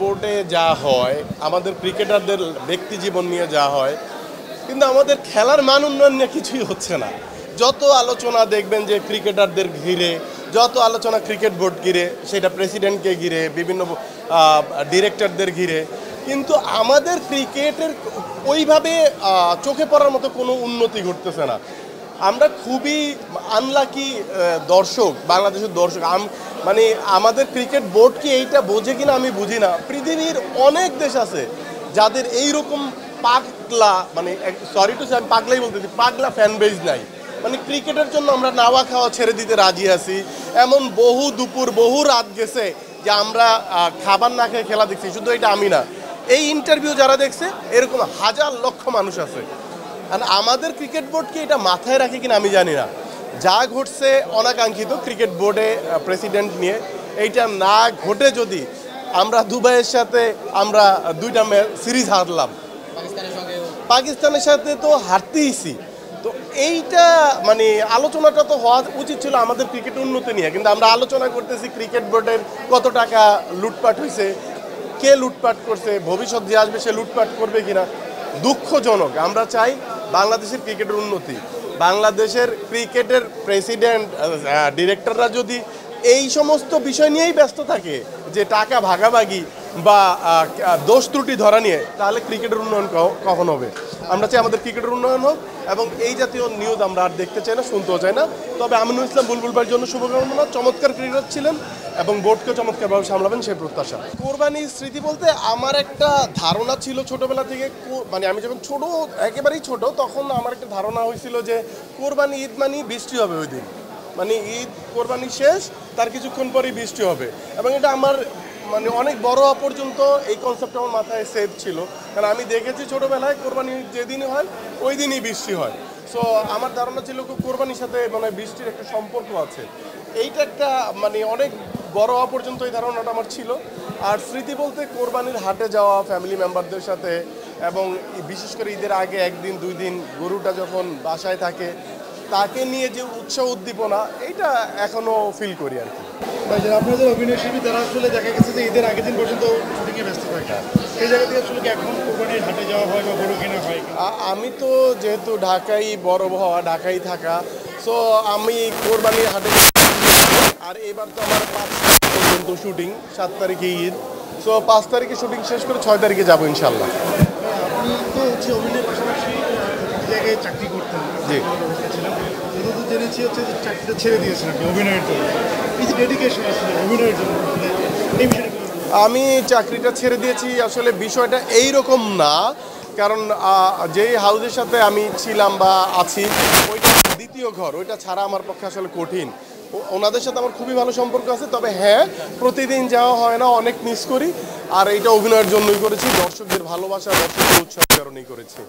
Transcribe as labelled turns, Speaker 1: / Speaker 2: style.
Speaker 1: বোর্ডে যা হয়, আমাদের ক্রিকেটারদের ব্যক্তি জীবন নিয়ে যা হয়, কিন্তু আমাদের খেলার মান উন্নয়ন নিয়ে কিছুই হচ্ছে না। যত আলোচনা দেখবেন যে ক্রিকেটারদের ঘিরে, যত আলোচনা ক্রিকেট বোর্ড ঘিরে, সেটা প্রেসিডেন্টকে ঘিরে, বিভিন্ন ডিরেক্টরদের ঘিরে, কিন্তু আমাদের ক্রিকেটের ওইভাবে চোখে পড়ার মতো কোনো উন্নতি ঘটতেছে না। আমরা খুবই আনলাকি দর্শক, বাংলাদেশের দর্শক। মানে আমাদের ক্রিকেট বোর্ড কি এইটা বোঝে কিনা আমি বুঝি না। পৃথিবীর অনেক দেশ আছে যাদের এইরকম পাগলা, মানে সরি টু সে, আমি পাগলাই বলতেছি, পাগলা ফ্যান বেজ নাই। মানে ক্রিকেটের জন্য আমরা নাওয়া খাওয়া ছেড়ে দিতে রাজি আছি। এমন বহু দুপুর বহু রাত গেছে যে আমরা খাবার না খেয়ে খেলা দেখছি। শুধু এটা আমি না, এই ইন্টারভিউ যারা দেখছে এরকম হাজার লক্ষ মানুষ আছে। আর আমাদের ক্রিকেট বোর্ড কি এটা মাথায় রাখে কিনা আমি জানি না। যা ঘটছে অনাকাঙ্ক্ষিত ক্রিকেট বোর্ডে প্রেসিডেন্ট নিয়ে, এইটা না ঘটে যদি আমরা দুবাইয়ের সাথে আমরা 2টা সিরিজ হারলাম, পাকিস্তানের সাথে তো হারতেইছি, তো এইটা মানে আলোচনাটা তো হওয়া উচিত ছিল আমাদের ক্রিকেট উন্নতি নিয়ে। কিন্তু আমরা আলোচনা করতেছি ক্রিকেট বোর্ডের কত টাকা লুটপাট হয়েছে, কে লুটপাট করছে, ভবিষ্যৎ যে আসবে সে লুটপাট করবে কিনা। দুঃখজনক। আমরা চাই বাংলাদেশের ক্রিকেটের উন্নতি। বাংলাদেশের ক্রিকেটের প্রেসিডেন্ট, ডিরেক্টররা যদি এই সমস্ত বিষয় নিয়েই ব্যস্ত থাকে, যে টাকা ভাগাভাগি বা দোষ ত্রুটি ধরা নিয়ে, তাহলে ক্রিকেটের উন্নয়ন কখন হবে? আমরা চাই আমাদের ক্রিকেটের উন্নয়ন হোক, এবং এই জাতীয় নিউজ আমরা আর দেখতে চাই না, শুনতেও চাই না। তবে আমিনুল ইসলাম বুলবুল ভাইয়ের জন্য শুভকামনা। চমৎকার ক্রিকেটার ছিলেন এবং বোর্ডকে চমৎকারভাবে সামলাবেন সেই প্রত্যাশা। কোরবানির স্মৃতি বলতে আমার একটা ধারণা ছিল ছোটবেলা থেকে, মানে আমি যখন ছোট, একেবারেই ছোট, তখন আমার একটা ধারণা হয়েছিল যে কোরবানি ঈদ মানে বৃষ্টি হবে ওই দিন। মানে ঈদ কোরবানি শেষ, তার কিছুক্ষণ পরেই বৃষ্টি হবে। এবং এটা আমার মানে অনেক বড় হওয়া পর্যন্ত এই কনসেপ্ট আমার মাথায় সেভ ছিল। কারণ আমি দেখেছি ছোটোবেলায় কোরবানি যেদিনই হয় ওই দিনই বৃষ্টি হয়। সো আমার ধারণা ছিল কোরবানির সাথে মানে বৃষ্টির একটা সম্পর্ক আছে। এইটা একটা মানে অনেক বড় হওয়া পর্যন্ত এই ধারণাটা আমার ছিল। আর স্মৃতি বলতে কোরবানির হাটে যাওয়া ফ্যামিলি মেম্বারদের সাথে, এবং বিশেষ করে ঈদের আগে 1 দিন 2 দিন গরুটা যখন বাসায় থাকে, তাকে নিয়ে যে উৎসাহ উদ্দীপনা, এইটা এখনও ফিল করি আর কি।
Speaker 2: আপনাদের অভিনয় শিল্পী তারা আসলে দেখা গেছে যে ঈদের আগের দিন পর্যন্ত শুটিংয়ে ব্যস্ত থাকে, সেই জায়গা থেকে আসলে কি এখন কোরবানির হাটে যাওয়া হয় বা গরু কেনা হয়?
Speaker 1: আমি তো যেহেতু ঢাকায় বড় হওয়া, ঢাকায় থাকা, সো আমি কোরবানির হাটে, আর এবার তো আমার 5 তারিখ পর্যন্ত শুটিং, 7 তারিখে ঈদ। সো 5 তারিখে শুটিং শেষ করে 6 তারিখে যাবো ইনশাল্লাহ।
Speaker 2: আপনি তো হচ্ছে অভিনয়ের পাশাপাশি জায়গায় চাকরি করতেন, জি, যতদূর জেনেছি হচ্ছে যে চাকরিটা ছেড়ে দিয়েছেন আপনি অভিনয়ের জন্য। এই যে ডেডিকেশন আসলে অভিনয়ের জন্য, এই বিষয়টা
Speaker 1: আমি চাকরিটা ছেড়ে দিয়েছি, আসলে বিষয়টা এইরকম না। কারণ যেই হাউসের সাথে আমি ছিলাম বা আছি, ওইটা দ্বিতীয় ঘর, ওইটা ছাড়া আমার পক্ষে আসলে কঠিন। ওনাদের সাথে আমার খুবই ভালো সম্পর্ক আছে। তবে হ্যাঁ, প্রতিদিন যাওয়া হয় না, অনেক মিস করি। আর এইটা অভিনয়ের জন্যই করেছি, দর্শকদের ভালোবাসা, দর্শকদের উৎসাহের কারণেই করেছি।